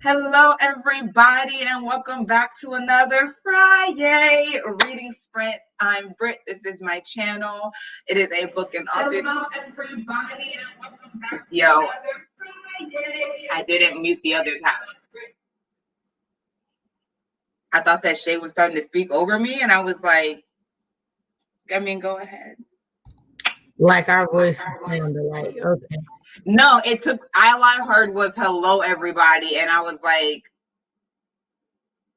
Hello, everybody, and welcome back to another Friyay reading sprint. I'm Britt. This is my channel. It is a book and author. Hello, everybody, and welcome back to another Friyay. I didn't mute the other time. I thought that Shay was starting to speak over me, and I was like, go ahead. Like our voice sounded like, okay. No, it took, all I heard was hello, everybody, and I was like,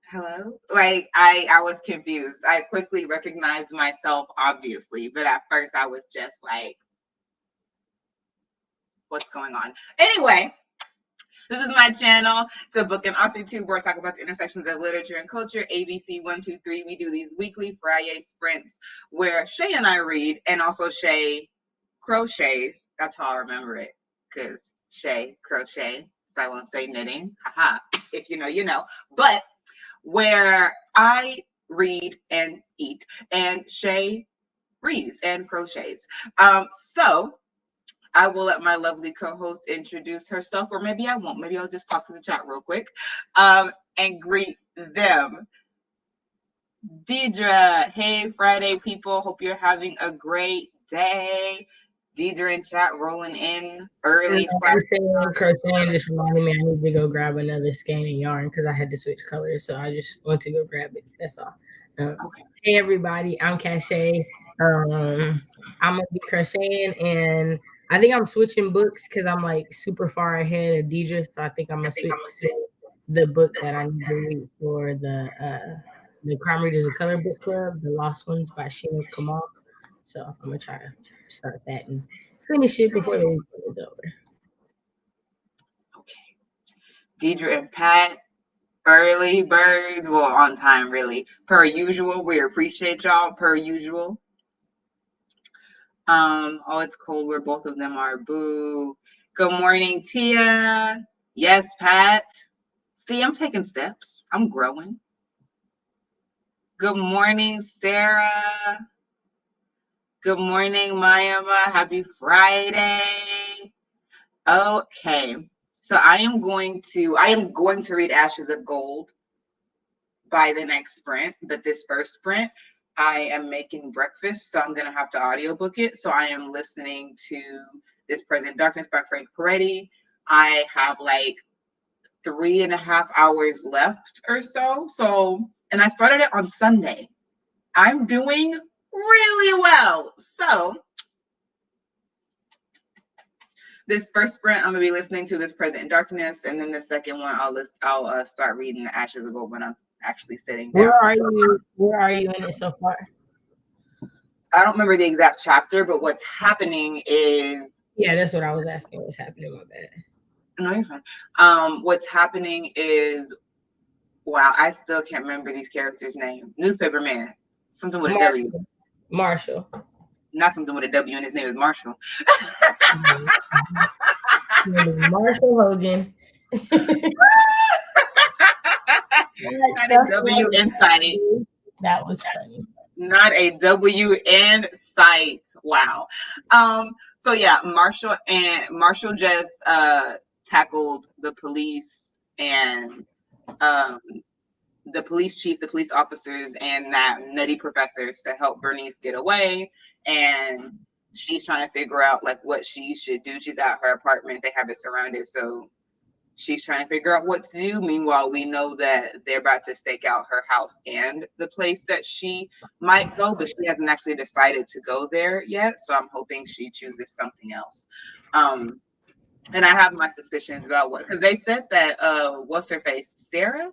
hello? Like, I was confused. I quickly recognized myself, obviously, but at first I was just like, what's going on? Anyway, this is my channel. It's a book and author tube where I talk about the intersections of literature and culture. ABC 1, 2, 3. We do these weekly Friyay sprints where Shay and I read, and also Shay crochets. That's how I remember it, because Shay crochet, so I won't say knitting. Haha. If you know, you know. But where I read and eat, and Shay reads and crochets. So I will let my lovely co-host introduce herself, or maybe I won't. Maybe I'll just talk to the chat real quick and greet them. Deidre, hey, Friday people. Hope you're having a great day. Deidre in chat rolling in early. Crocheting just reminded me I need to go grab another skein of yarn because I had to switch colors. So I just went to go grab it. That's all. Okay. Hey, everybody. I'm Shay. I'm going to be crocheting, and I think I'm switching books because I'm like super far ahead of Deidre. So I think I'm going to switch to the book that I need to read for the Crime Readers of Color Book Club, The Lost Ones by Sheena Kamal. So I'm going to try to start that and finish it before the weekend is over. Okay. Deidre and Pat, early birds. Well, on time, really. Per usual. We appreciate y'all, per usual. Oh, it's cold where both of them are. Boo. Good morning, Tia. Yes, Pat. See, I'm taking steps. I'm growing. Good morning, Sarah. Good morning, Mayama. Happy Friday. Okay. So I am going to read Ashes of Gold by the next sprint, but this first sprint, I am making breakfast, so I'm going to have to audiobook it. So I am listening to This Present Darkness by Frank Peretti. I have like 3.5 hours left or so. And I started it on Sunday. I'm doing really well. So this first sprint, I'm going to be listening to This Present Darkness, and then the second one, I'll start reading The Ashes of Gold when I'm actually sitting down. Where are you in it so far? I don't remember the exact chapter, but what's happening is... Yeah, that's what I was asking. What's happening? My bad. No, you're fine. What's happening is... Wow, I still can't remember these characters' name. Newspaper man. Something with a W. Marshall. Not something with a W, and his name is Marshall. Marshall Hogan. Not a W in sight. That was funny. Not a W in sight. Wow. So yeah, Marshall just tackled the police and the police chief, the police officers, and that nutty professors to help Bernice get away. And she's trying to figure out like what she should do. She's at her apartment. They have it surrounded, so she's trying to figure out what to do. Meanwhile, we know that they're about to stake out her house and the place that she might go, but she hasn't actually decided to go there yet. So I'm hoping she chooses something else. And I have my suspicions about what, because they said that what's her face, Sarah?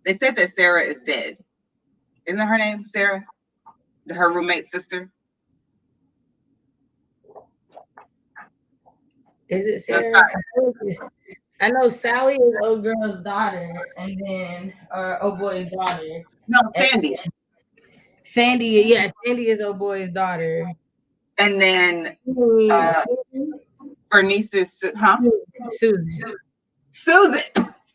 They said that Sarah is dead. Isn't that her name, Sarah? Her roommate's sister? Is it Sarah? I know Sally is old girl's daughter, and then old boy's daughter. No, Sandy. Sandy is old boy's daughter. And then Bernice's, huh? Susan.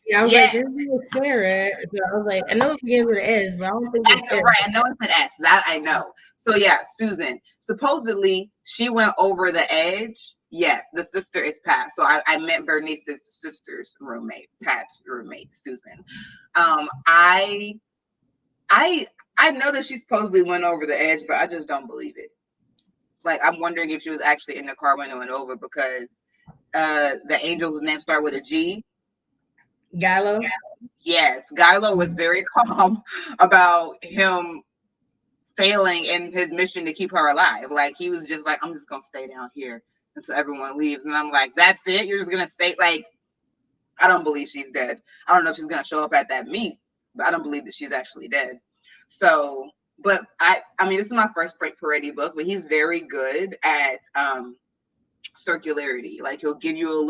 Yeah, I was like, this is Sarah. So I was like, I know it begins with an S, but I don't think it's right. I know it's an S. That I know. So yeah, Susan. Supposedly she went over the edge Yes, the sister is Pat. So I met Bernice's sister's roommate, Pat's roommate, Susan. I I know that she supposedly went over the edge, but I just don't believe it. Like, I'm wondering if she was actually in the car when it went over, because the angel's name start with a G. Gallo? Yes, Gilo was very calm about him failing in his mission to keep her alive. Like, he was just like, I'm just gonna stay down here until everyone leaves. And I'm like, that's it? You're just gonna stay? Like, I don't believe she's dead. I don't know if she's gonna show up at that meet, but I don't believe that she's actually dead. So, but I mean, this is my first Frank Peretti book, but he's very good at circularity. Like, he'll give you a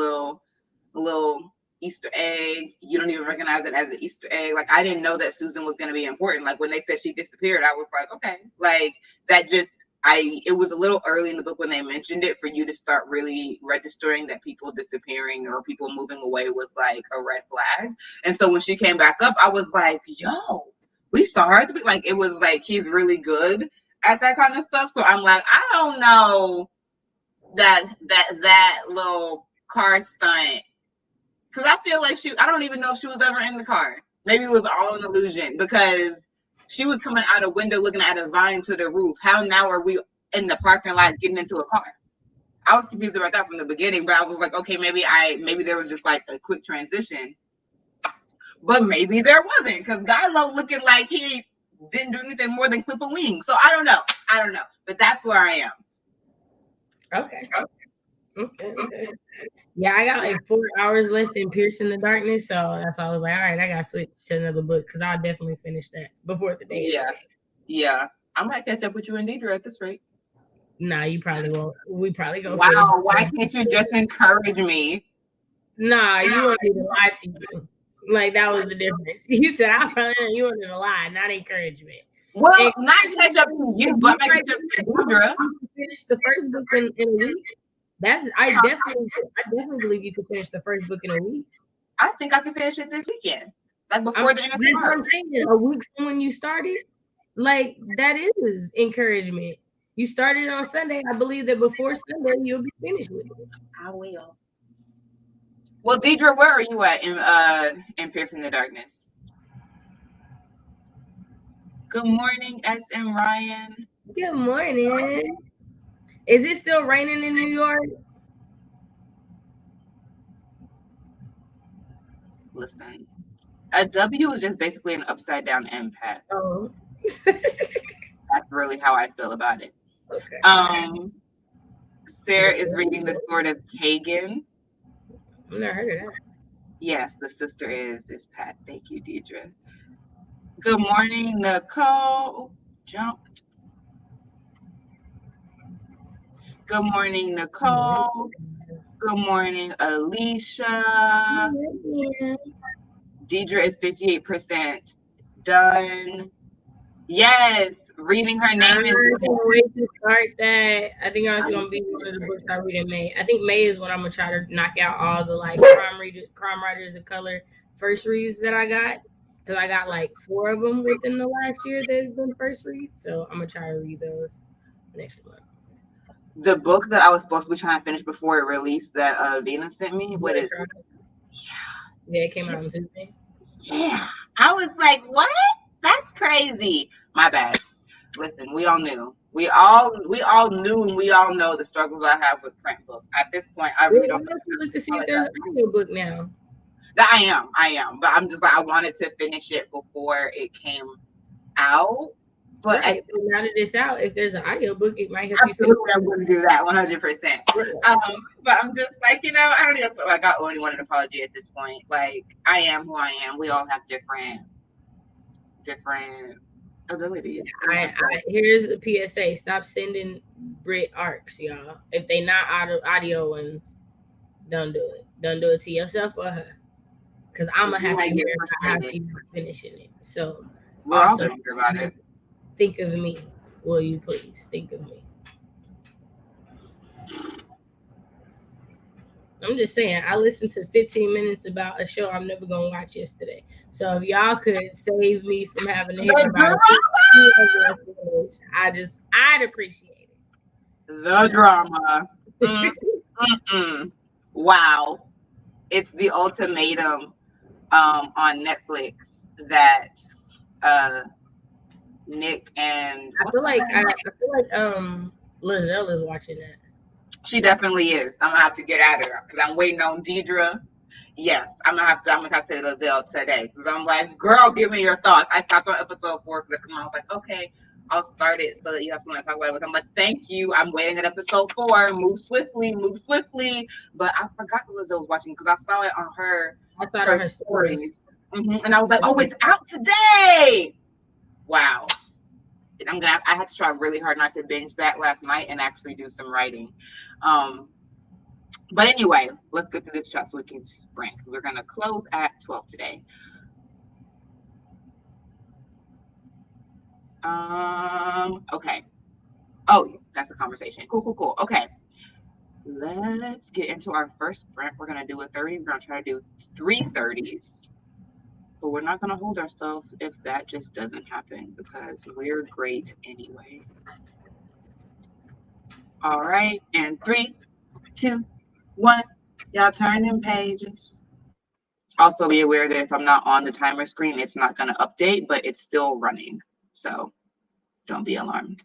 little Easter egg. You don't even recognize it as an Easter egg. Like, I didn't know that Susan was going to be important. Like, when they said she disappeared, I was like, okay, like, that just, it was a little early in the book when they mentioned it for you to start really registering that people disappearing or people moving away was like a red flag. And so when she came back up, I was like, yo, we saw her. Like, it was like, he's really good at that kind of stuff. So I'm like, I don't know that little car stunt, because I feel like I don't even know if she was ever in the car. Maybe it was all an illusion, because she was coming out a window looking at a vine to the roof. How now are we in the parking lot getting into a car? I was confused about that from the beginning, but I was like, okay, maybe there was just like a quick transition. But maybe there wasn't, because Gilo looking like he didn't do anything more than clip a wing. So I don't know. But that's where I am. Okay. Yeah, I got like 4 hours left in Piercing the Darkness, so that's why I was like, all right, I got to switch to another book, because I'll definitely finish that before the day. Yeah. I might catch up with you and Deidre at this rate. Nah, you probably won't. We probably go. Wow, why can't you just encourage me? Nah, you want me to lie to you. Like, that was the difference. You said you wanted to lie, not encouragement. Well, not catch up to you, but I catch up to Deidre. Finish the first book in a week. I definitely believe you could finish the first book in a week. I think I can finish it this weekend, like before the end of the month. I'm saying, a week from when you started, like, that is encouragement. You started on Sunday. I believe that before Sunday you'll be finished with it. I will. Well, Deidre, where are you at in Piercing the Darkness? Good morning, SM Ryan. Good morning. Is it still raining in New York? Listen, a W is just basically an upside down empath. Oh. That's really how I feel about it. Okay. Sarah is reading The Sword of Kagan. I've never heard of that. Yes, the sister is Pat. Thank you, Deidre. Good morning, Nicole. Jumped. Good morning, Nicole. Good morning, Alicia. Yeah. Deidre is 58% done. Yes, reading her name is. I can't wait to start that. I think that's going to be one of the books I read in May. I think May is when I'm going to try to knock out all the like crime writers of color first reads that I got. Because I got like 4 of them within the last year that have been first reads. So I'm going to try to read those next month. The book that I was supposed to be trying to finish before it released that Venus sent me, what is it? Yeah, it came out on Tuesday. Yeah. I was like, what? That's crazy. My bad. Listen, we all knew. We all knew, and we all know the struggles I have with print books. At this point, I really don't look to see if there's an audio book now. I am. But I'm just like, I wanted to finish it before it came out. But right. Now that it's out, if there's an audio book, it might help you finish. I wouldn't do that 100%. But I'm just like, I don't even feel like I owe anyone an apology at this point. Like, I am who I am. We all have different abilities. Here's the PSA: stop sending Britt arcs, y'all. If they not audio ones, don't do it. Don't do it to yourself or her, because I'm gonna have to hear how she's finishing it. So, also about it. Think of me, will you please? Think of me. I'm just saying, I listened to 15 minute about a show I'm never gonna watch yesterday. So if y'all could save me from having to hear about it, I'd appreciate it. The drama. Mm-mm. Wow. It's the ultimatum on Netflix that uh Nick and I what's feel her like name? Lizelle is watching that. She definitely is. I'm gonna have to get at her because I'm waiting on Deidre. Yes, I'm gonna talk to Lizelle today because I'm like, girl, give me your thoughts. I stopped on episode 4 because I was like, okay, I'll start it so that you have someone to talk about it with. I'm like, thank you. I'm waiting at episode 4. Move swiftly, move swiftly. But I forgot that Lizelle was watching because I saw it on I saw it on her her stories. stories, and I was like, oh, it's out today. Wow. I had to try really hard not to binge that last night and actually do some writing. Um, but anyway, let's get through this chat so we can sprint. We're gonna close at 12 today. Okay. Oh, that's a conversation. Cool. Okay. Let's get into our first sprint. We're gonna do a 30. We're gonna try to do 3:30s. But we're not gonna hold ourselves if that just doesn't happen because we're great anyway. All right, and 3, 2, 1. Y'all turn in pages. Also be aware that if I'm not on the timer screen, it's not gonna update, but it's still running. So don't be alarmed.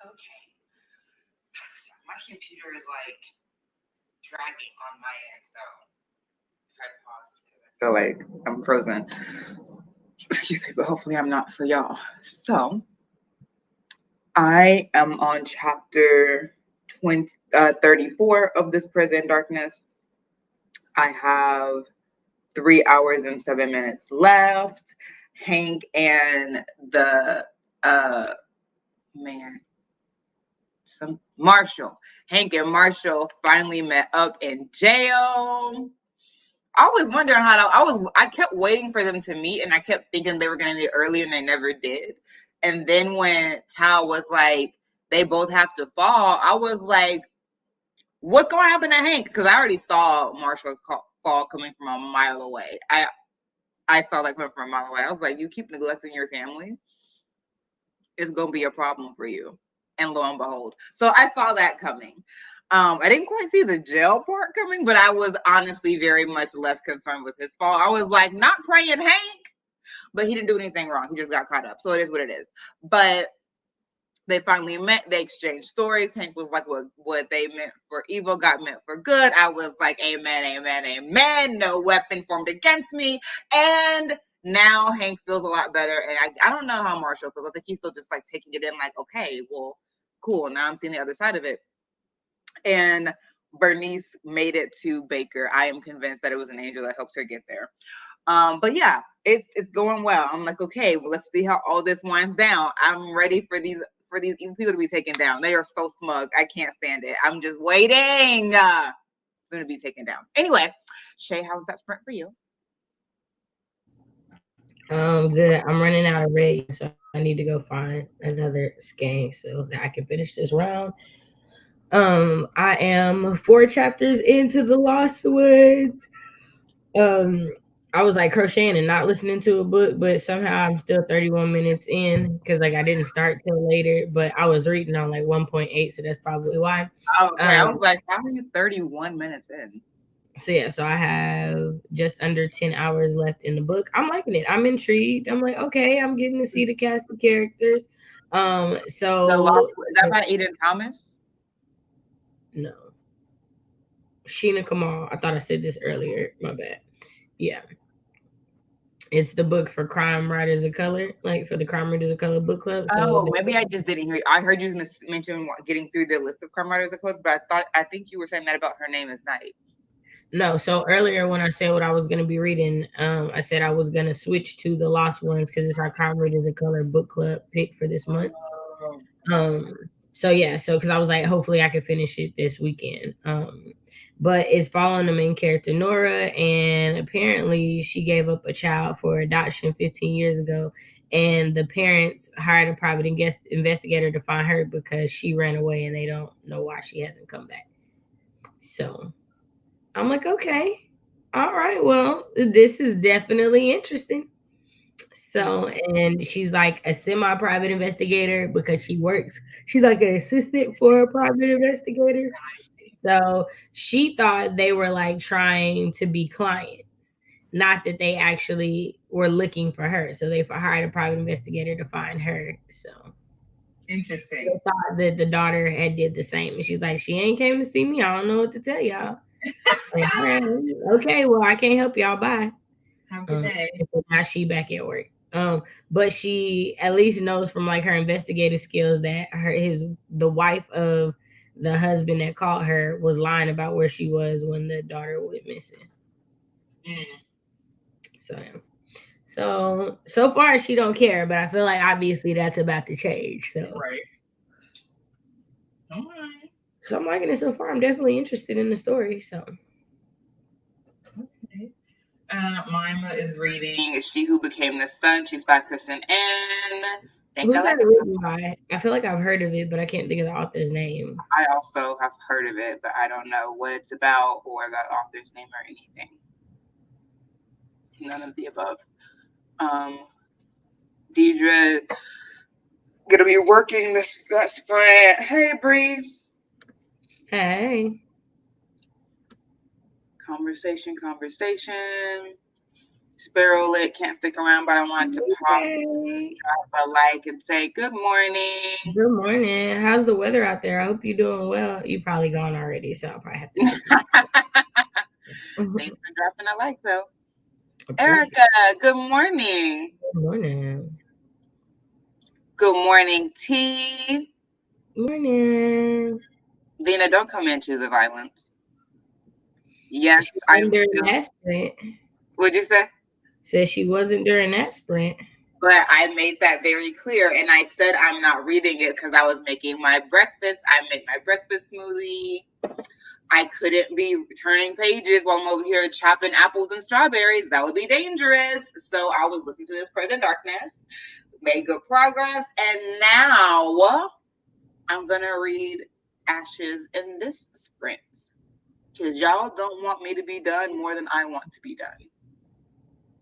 Okay. My computer is like dragging on my end, so try to pause because I feel like I'm frozen. Excuse me, but hopefully I'm not for y'all. So I am on chapter 34 of this Prison Darkness. I have 3 hours and 7 minutes left. Hank and the man, some Marshall. Hank and Marshall finally met up in jail. I was wondering I kept waiting for them to meet, and I kept thinking they were gonna meet early, and they never did. And then when Tao was like, they both have to fall, I was like, what's gonna happen to Hank? Because I already saw Marshall's fall coming from a mile away. I saw that coming from a mile away. I was like, you keep neglecting your family, it's gonna be a problem for you. And lo and behold, so I saw that coming. I didn't quite see the jail part coming, but I was honestly very much less concerned with his fall. I was like, not praying Hank, but he didn't do anything wrong. He just got caught up. So it is what it is. But they finally met. They exchanged stories. Hank was like, what they meant for evil got meant for good. I was like, amen, amen, amen. No weapon formed against me. And now Hank feels a lot better. And I don't know how Marshall feels. I think he's still just like taking it in like, okay, well, cool. Now I'm seeing the other side of it. And Bernice made it to Baker. I am convinced that it was an angel that helped her get there. But yeah, it's going well. I'm like, okay, well, let's see how all this winds down. I'm ready for these evil people to be taken down. They are so smug. I can't stand it. I'm just waiting. Going to be taken down. Anyway, Shay, how's that sprint for you? Good. I'm running out of red, so I need to go find another skein so that I can finish this round. I am 4 chapters into the Lost Woods. I was like crocheting and not listening to a book, but somehow I'm still 31 minutes in because like I didn't start till later, but I was reading on like 1.8, so that's probably why. Oh, okay. I was like, how are you 31 minutes in? So yeah, so I have just under 10 hours left in the book. I'm liking it. I'm intrigued. I'm like, okay, I'm getting to see the cast of characters. So The Lost, is that by Eden Thomas? No. Sheena Kamal. I thought I said this earlier. My bad. Yeah. It's the book for crime writers of color, like for the crime writers of color book club. So maybe I just didn't hear you. I heard you mention getting through the list of crime writers of close, but I think you were saying that about Her Name Is Night. No, so earlier when I said what I was going to be reading, I said I was going to switch to the Lost Ones because it's our crime writers of color book club pick for this month. So yeah, so because I was like, hopefully I can finish it this weekend. But it's following the main character Nora, and apparently she gave up a child for adoption 15 years ago, and the parents hired a private investigator to find her because she ran away, and they don't know why she hasn't come back. So I'm like, okay, all right, well, this is definitely interesting. So, and she's like a semi-private investigator because she's like an assistant for a private investigator. So she thought they were like trying to be clients, not that they actually were looking for her. So they hired a private investigator to find her. So interesting. They thought that the daughter had did the same, and she's like, she ain't came to see me. I don't know what to tell y'all. Like, all right, okay, well, I can't help y'all. Bye. Have a good day. Now she back at work. But she at least knows from like her investigative skills that the wife of the husband that caught her was lying about where she was when the daughter went missing. So far she don't care, but I feel like obviously that's about to change. So right. All right. So I'm liking it so far. I'm definitely interested in the story. So okay. Mima is reading She Who Became the Sun. She's by Kristen Ann. Who's that written by? I feel like I've heard of it, but I can't think of the author's name. I also have heard of it, but I don't know what it's about or the author's name or anything. None of the above. Deidre gonna be working that sprint. Hey, Bree. Hey. Conversation. Sparrow Lit can't stick around, but I want to pop a like and say good morning. Good morning. How's the weather out there? I hope you're doing well. You probably gone already, so I'll probably have to miss you. Thanks for dropping a like, though. Erica, good morning. Good morning. Good morning, T. Morning. Dina, don't come in, choose the violence. Yes, I'm during that sprint. What'd you say? Said she wasn't during that sprint. But I made that very clear, and I said I'm not reading it because I was making my breakfast. I made my breakfast smoothie. I couldn't be turning pages while I'm over here chopping apples and strawberries. That would be dangerous. So I was listening to this Present Darkness, made good progress, and now I'm going to read Ashes in this sprint because y'all don't want me to be done more than I want to be done.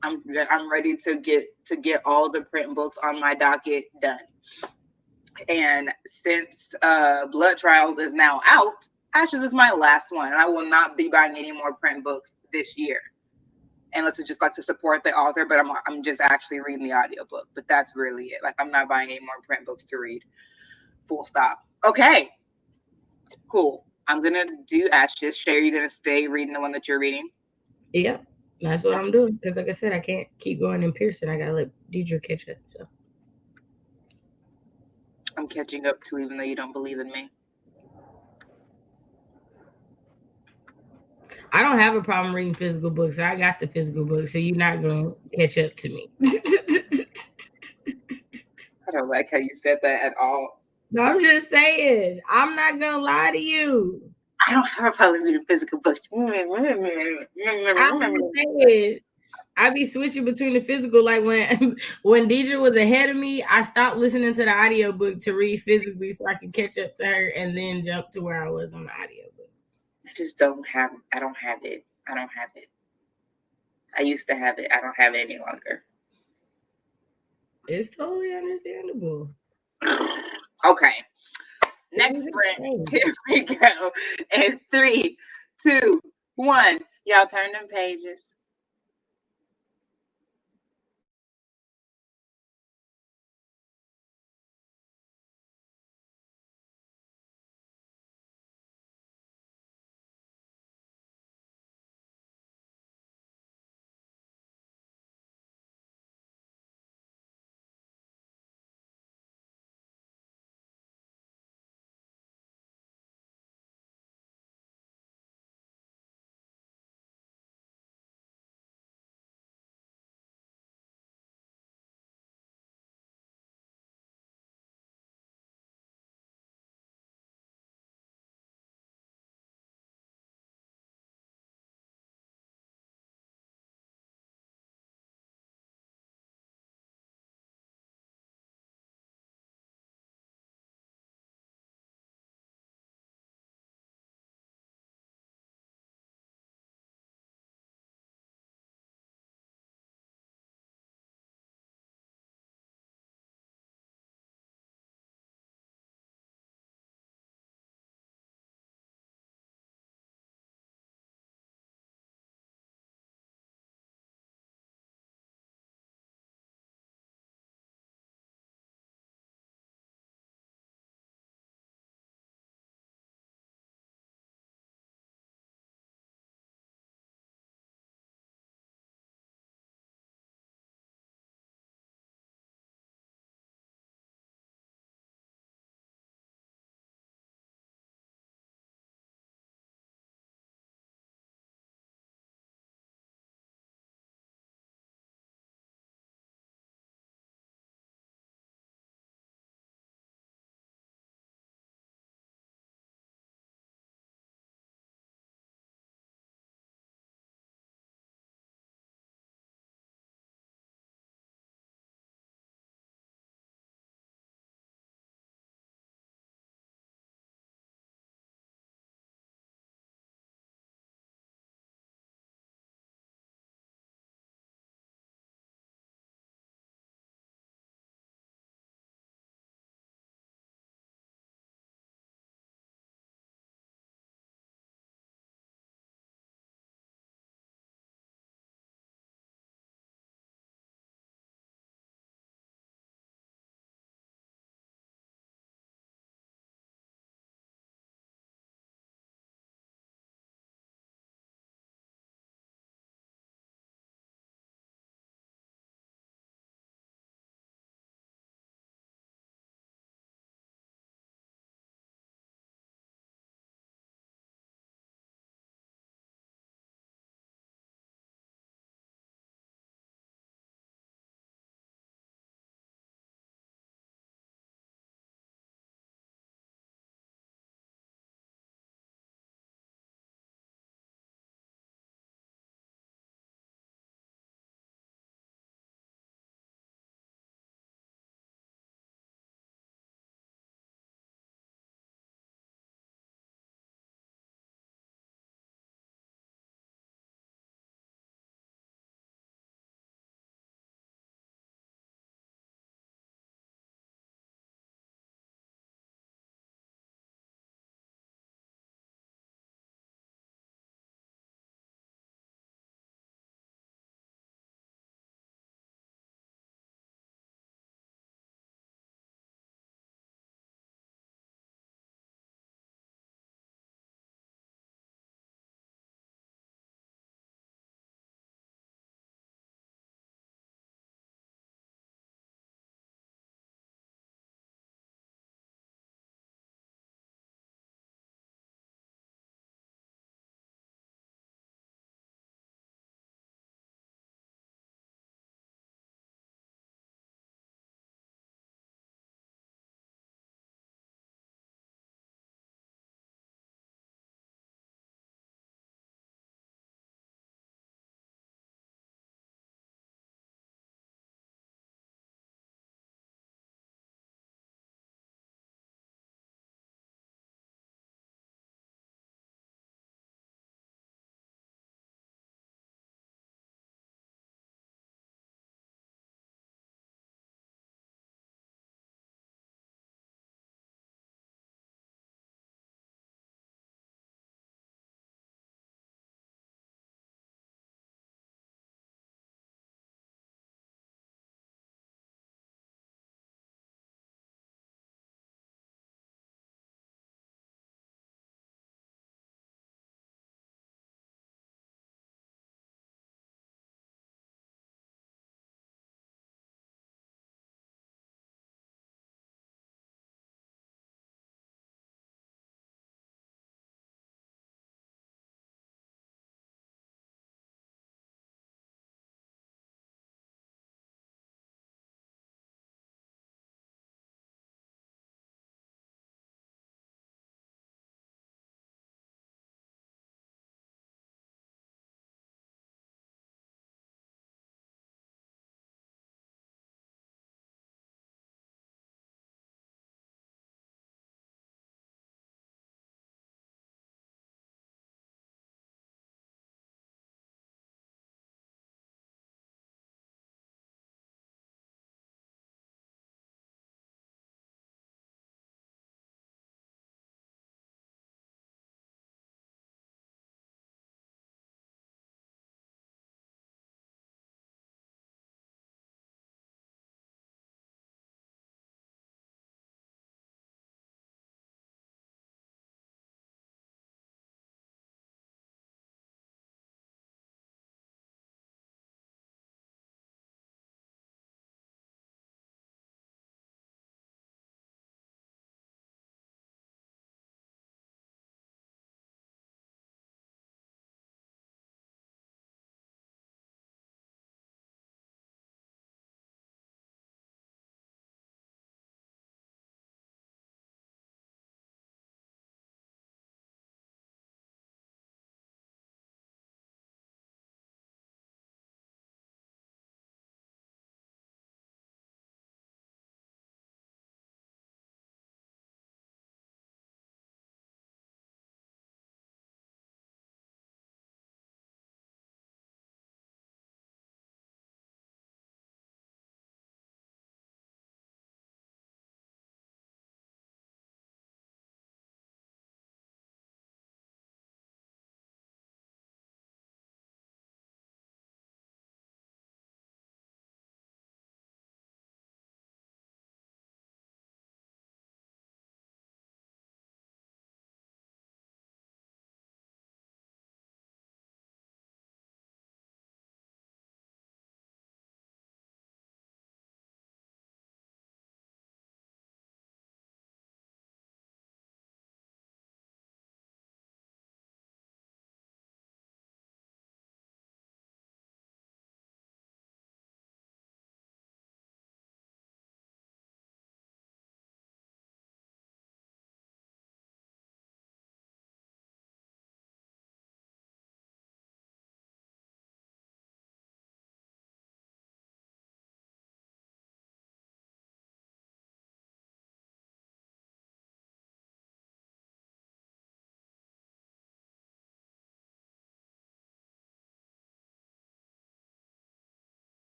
I'm ready to get all the print books on my docket done. And since Blood Trials is now out, Ashes is my last one, and I will not be buying any more print books this year, unless it's just like to support the author. But I'm just actually reading the audiobook. But that's really it. Like I'm not buying any more print books to read. Full stop. Okay, cool. I'm gonna do Ashes. Shay, are you gonna stay reading the one that you're reading? Yep. That's what I'm doing. Because like I said, I can't keep going in Pearson. I gotta let Deidre catch up. So I'm catching up too, even though you don't believe in me. I don't have a problem reading physical books. I got the physical books, so you're not gonna catch up to me. I don't like how you said that at all. No, I'm just saying. I'm not gonna lie to you. I don't have a problem reading physical books. I'm saying. I be switching between the physical. Like when Deidre was ahead of me, I stopped listening to the audiobook to read physically so I could catch up to her and then jump to where I was on the audiobook. I just don't have it. I don't have it. I used to have it. I don't have it any longer. It's totally understandable. Okay. Next sprint. Here we go. And 3, 2, 1. Y'all turn them pages.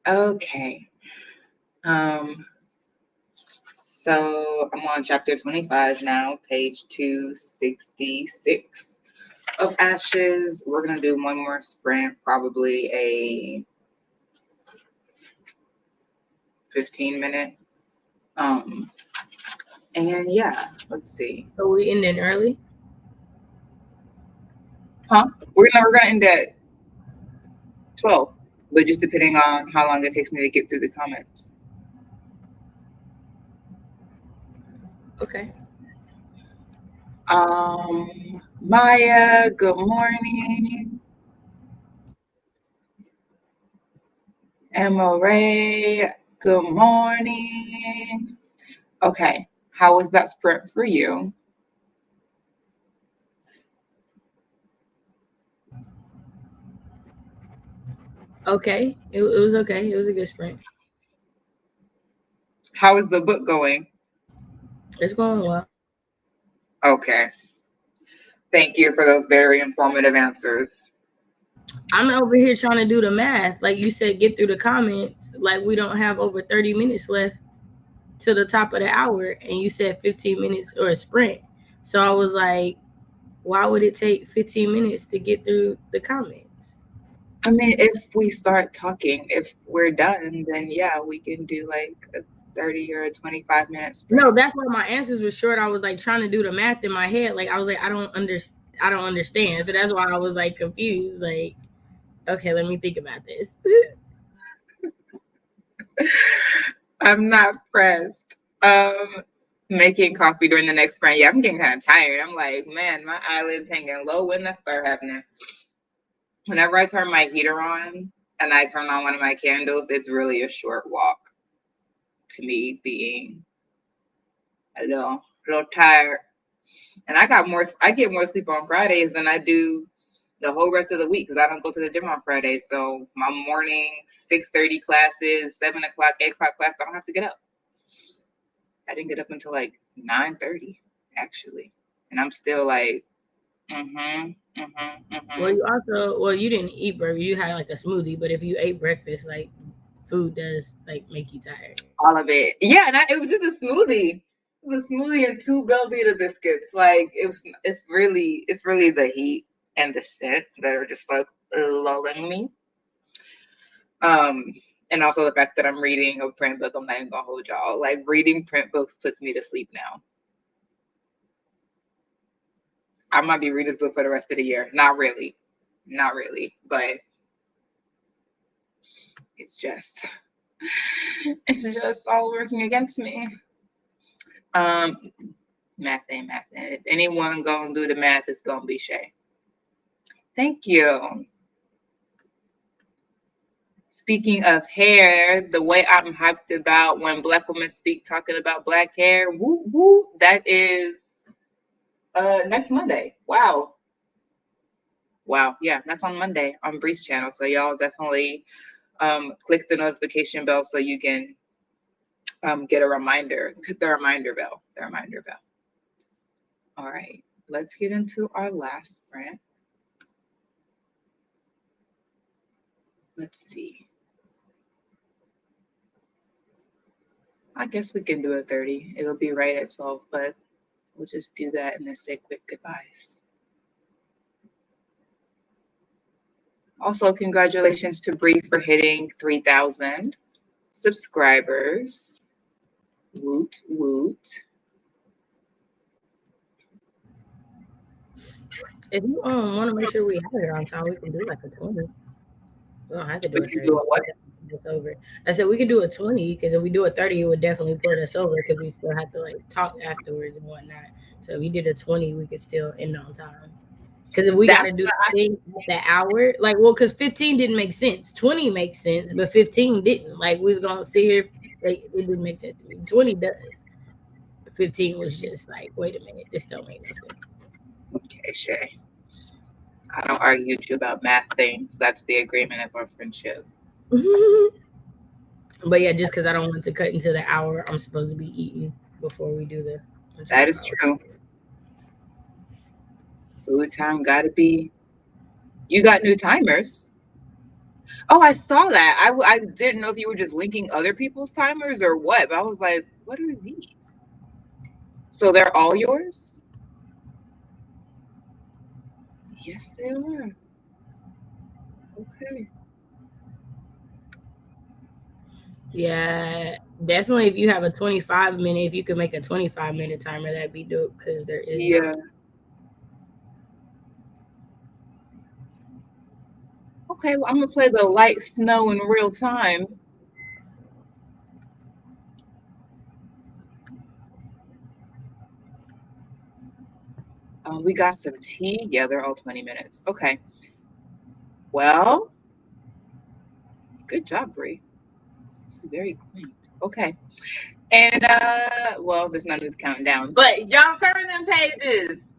Okay. So I'm on chapter 25 now, page 266 of Ashes. We're gonna do one more sprint, probably a 15-minute. And yeah, let's see. So we ending early? Huh? We're gonna end at 12, but just depending on how long it takes me to get through the comments. Okay. Maya, good morning. Emma Ray, good morning. Okay, how was that sprint for you? Okay. It was okay. It was a good sprint. How is the book going? It's going well. Okay. Thank you for those very informative answers. I'm over here trying to do the math. Like you said, get through the comments. Like we don't have over 30 minutes left to the top of the hour. And you said 15 minutes or a sprint. So I was like, why would it take 15 minutes to get through the comments? I mean, if we start talking, if we're done, then yeah, we can do like a 30 or a 25-minute sprint. No, that's why my answers were short. I was like trying to do the math in my head. Like I was like, I don't understand. So that's why I was like confused. Like, okay, let me think about this. I'm not pressed. Making coffee during the next sprint. Yeah, I'm getting kind of tired. I'm like, man, my eyelids hanging low. When that start happening? Whenever I turn my heater on and I turn on one of my candles, it's really a short walk to me being a little tired. And I get more sleep on Fridays than I do the whole rest of the week because I don't go to the gym on Fridays. So my morning 6:30 classes, 7 o'clock, 8 o'clock class, I don't have to get up. I didn't get up until like 9:30 actually, and I'm still like, Well, you didn't eat breakfast. You had like a smoothie, but if you ate breakfast, like food does like make you tired. All of it, yeah. And it was just a smoothie. It was a smoothie and 2 Belvita biscuits. Like it's really the heat and the scent that are just like lulling me. And also the fact that I'm reading a print book. I'm not even gonna hold y'all. Like reading print books puts me to sleep now. I might be reading this book for the rest of the year. Not really, but it's just all working against me. Math ain't math. If anyone gonna do the math, it's gonna be Shay. Thank you. Speaking of hair, the way I'm hyped about when Black women speak talking about black hair, woo woo, that is next Monday. Wow. Yeah, that's on Monday on Bree's channel. So y'all definitely click the notification bell so you can get a reminder. Hit the reminder bell. All right, let's get into our last sprint. Let's see. I guess we can do a 30. It'll be right at 12, but we'll just do that and then say quick goodbyes. Also, congratulations to Bree for hitting 3,000 subscribers. Woot, woot. If you want to make sure we have it on time, we can do like a 20. We don't have to do We a can 30. do a what? Over. I said we could do a 20 because if we do a 30, it would definitely put us over because we still have to like talk afterwards and whatnot. So if we did a 20, we could still end on time. Because if we got to do the thing at the hour, like, well, because 15 didn't make sense. 20 makes sense, but 15 didn't. Like, we was going to sit here, like, it didn't make sense to me. 20 does. 15 was just like, wait a minute, this don't make no sense. Okay, Shay. I don't argue with you about math things. That's the agreement of our friendship. But yeah, just because I don't want to cut into the hour, I'm supposed to be eating before we do the. That is true. Food time gotta be. You got new timers. Oh, I saw that. I didn't know if you were just linking other people's timers or what, but I was like, what are these? So they're all yours? Yes, they are. Okay. Yeah, definitely. If you have a 25 minute, if you could make a 25-minute timer, that'd be dope because there is Yeah. not. Okay, well, I'm gonna play the light snow in real time. We got some tea. Yeah, they're all 20 minutes. Okay. Well, good job, Bree. This is very quaint. Okay. And well, there's no news counting down. But y'all turn them pages.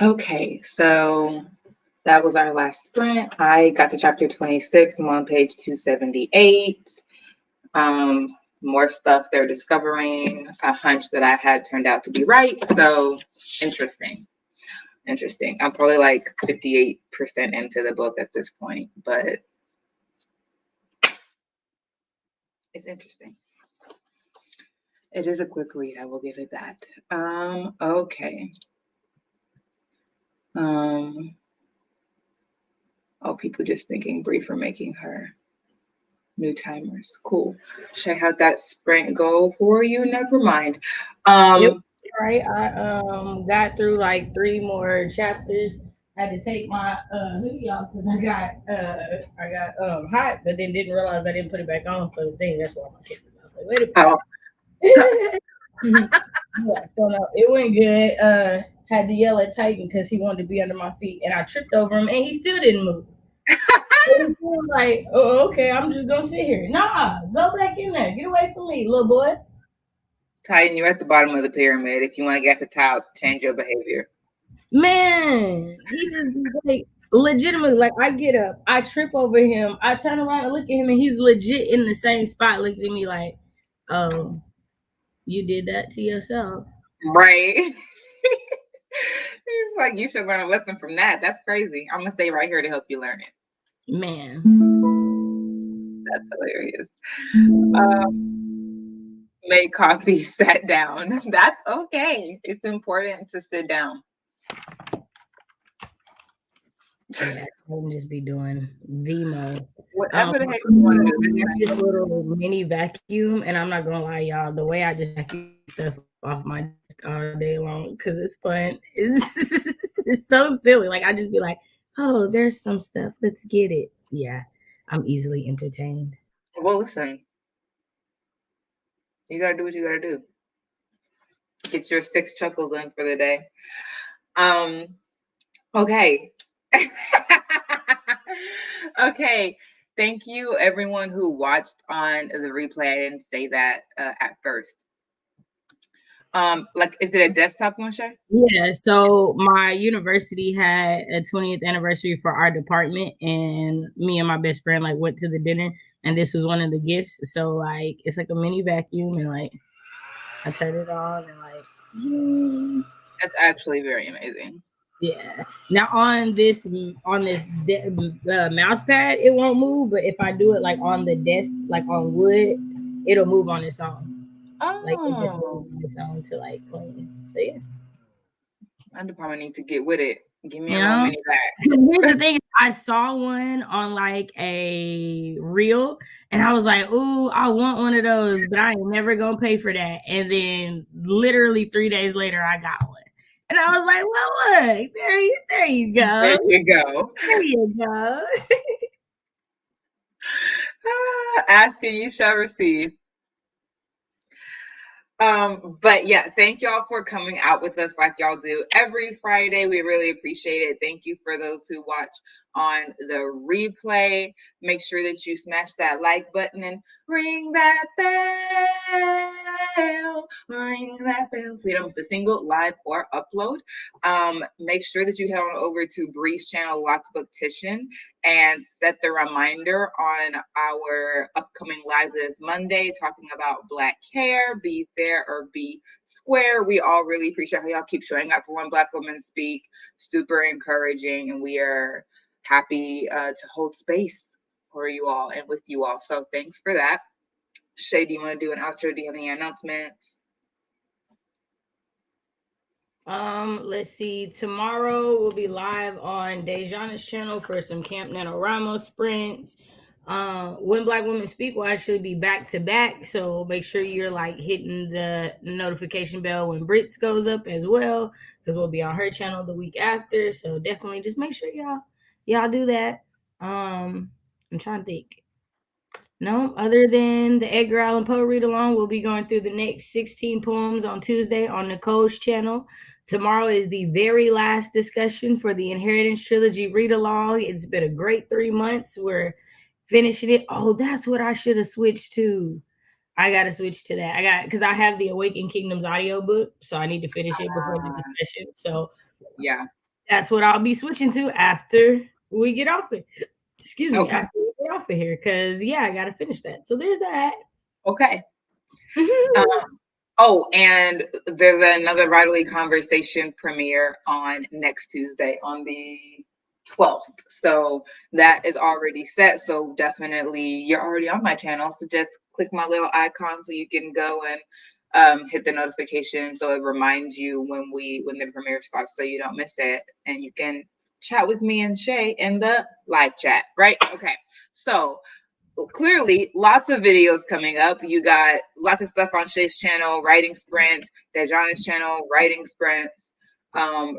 Okay, so that was our last sprint. I got to chapter 26. I'm on page 278. More stuff they're discovering. A hunch that I had turned out to be right. So interesting. Interesting. I'm probably like 58% into the book at this point, but it's interesting. It is a quick read. I will give it that. Okay. Oh, people just thinking Bree for making her new timers. Cool. Shay, how'd that sprint go for you? Never mind. Right. I got through like 3 more chapters. Had to take my hoodie off because I got hot, but then didn't realize I didn't put it back on for the thing. That's why my kids was like, wait a minute. Yeah, so no, it went good. Had to yell at Titan because he wanted to be under my feet, and I tripped over him, and he still didn't move. So was like, oh, okay, I'm just gonna sit here. Nah, go back in there. Get away from me, little boy. Titan, you're at the bottom of the pyramid. If you want to get at the top, change your behavior. Man, he just like legitimately like I get up, I trip over him, I turn around and look at him, and he's legit in the same spot looking at me like, oh, you did that to yourself. Right. He's like, you should learn a lesson from that. That's crazy. I'm gonna stay right here to help you learn it. Man. That's hilarious. Made coffee, sat down. That's okay. It's important to sit down. Yeah, I would just be doing the most. Whatever the heck you want to do. This little mini vacuum, and I'm not gonna lie, y'all. The way I just vacuum stuff off my desk all day long because it's fun. It's so silly. Like I just be like, oh, there's some stuff. Let's get it. Yeah, I'm easily entertained. Well, listen, you gotta do what you gotta do. Get your 6 chuckles in for the day. Okay. Okay. Thank you, everyone who watched on the replay. I didn't say that at first. Like, is it a desktop one, Shay? Yeah. So my university had a 20th anniversary for our department, and me and my best friend like went to the dinner, and this was one of the gifts. So like, it's like a mini vacuum, and like, I turned it on, and like, That's actually very amazing. Yeah. Now on this mouse pad, it won't move, but if I do it like on the desk, like on wood, it'll move on its own. Like it just moves on its own to like clean. So yeah. I probably need to get with it. Give me a Yeah. mini back. Here's the thing: I saw one on like a reel, and I was like, "Ooh, I want one of those," but I ain't never gonna pay for that. And then, literally 3 days later, I got one. And I was like, well, look, there you go. There you go. There you go. Asking you shall receive. But yeah, thank y'all for coming out with us like y'all do every Friday. We really appreciate it. Thank you for those who watch on the replay. Make sure that you smash that like button and ring that bell. Ring that bell so you don't miss a single live or upload. Make sure that you head on over to Bree's channel, Lots Booktition, and set the reminder on our upcoming live this Monday talking about Black hair. Be there or be square. We all really appreciate how y'all keep showing up for When Black Women Speak. Super encouraging, and we are happy to hold space for you all and with you all. So thanks for that. Shay, do you want to do an outro? Do you have any announcements? Let's see. Tomorrow we'll be live on Dejana's channel for some Camp NaNoWriMo sprints. When Black Women Speak will actually be back to back, so make sure you're like hitting the notification bell when Britt's goes up as well, because we'll be on her channel the week after. So definitely just make sure y'all do that. I'm trying to think. No, other than the Edgar Allan Poe read along, we'll be going through the next 16 poems on Tuesday on Nicole's channel. Tomorrow is the very last discussion for the Inheritance Trilogy read along. It's been a great 3 months. We're finishing it. Oh, that's what I should have switched to. I got to switch to that. Because I have the Awakened Kingdoms audiobook, so I need to finish it before the discussion. So yeah. That's what I'll be switching to after we get off it. Excuse me, Okay. after we get off of here, because yeah, I gotta finish that. So there's that. Okay. Oh, and there's another Vitally Conversation premiere on next Tuesday on the 12th. So that is already set. So definitely you're already on my channel. So just click my little icon so you can go and hit the notification so it reminds you when the premiere starts so you don't miss it. And you can chat with me and Shay in the live chat, right? Okay. So clearly lots of videos coming up. You got lots of stuff on Shay's channel, writing sprints, Dejana's channel, writing sprints, Yeah,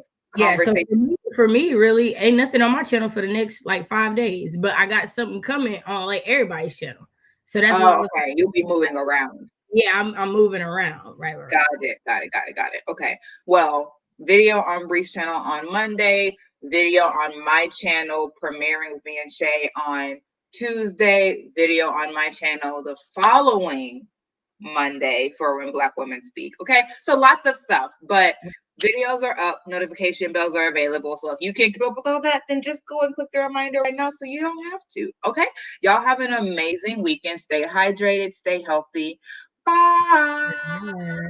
so conversation. for me, really ain't nothing on my channel for the next like 5 days, but I got something coming on like everybody's channel. So that's why I Oh, was okay. You'll be moving around. yeah, I'm moving around. Right. Got it. Okay. Well, video on Bree's channel on Monday, video on my channel premiering with me and Shay on Tuesday, video on my channel the following Monday for When Black Women Speak. Okay. So lots of stuff, but videos are up, notification bells are available. So if you can't keep up with all that, then just go and click the reminder right now so you don't have to. Okay. Y'all have an amazing weekend. Stay hydrated, stay healthy. Bye. Right.